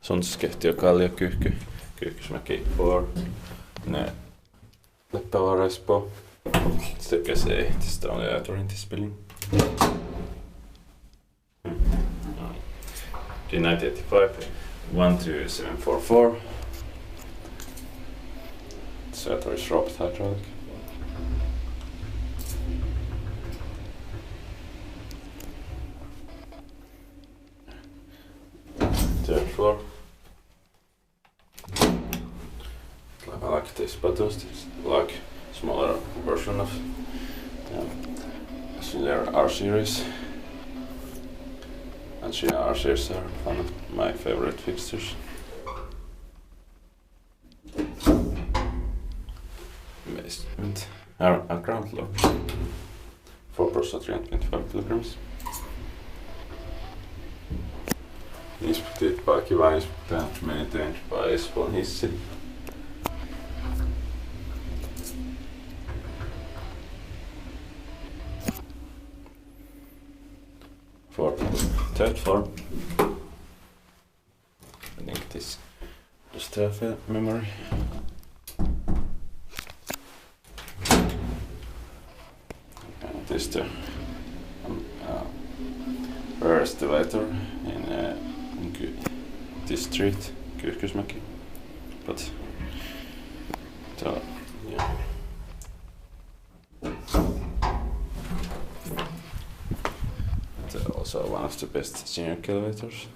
Suntskehtiö, Kallio, Kyyhkysmäki, 4. Leppävaara, Espoo. Sekä se tästä on ajatorintespelin. D985, 12744. Sator is robbed hydraulic. Third floor. I like these buttons, it's like smaller version of auxiliary R series. And R series are one of my favorite fixtures. Basement. Our ground lock. 4 ports 325 kilograms. Inspekteet by Kyyhkysmäki, inspected, maintained by Espoo hissi. For third floor, I think this is the memory. And this is the first elevator in this street, Kyyhkysmäki. But yeah. It's also one of the best senior elevators.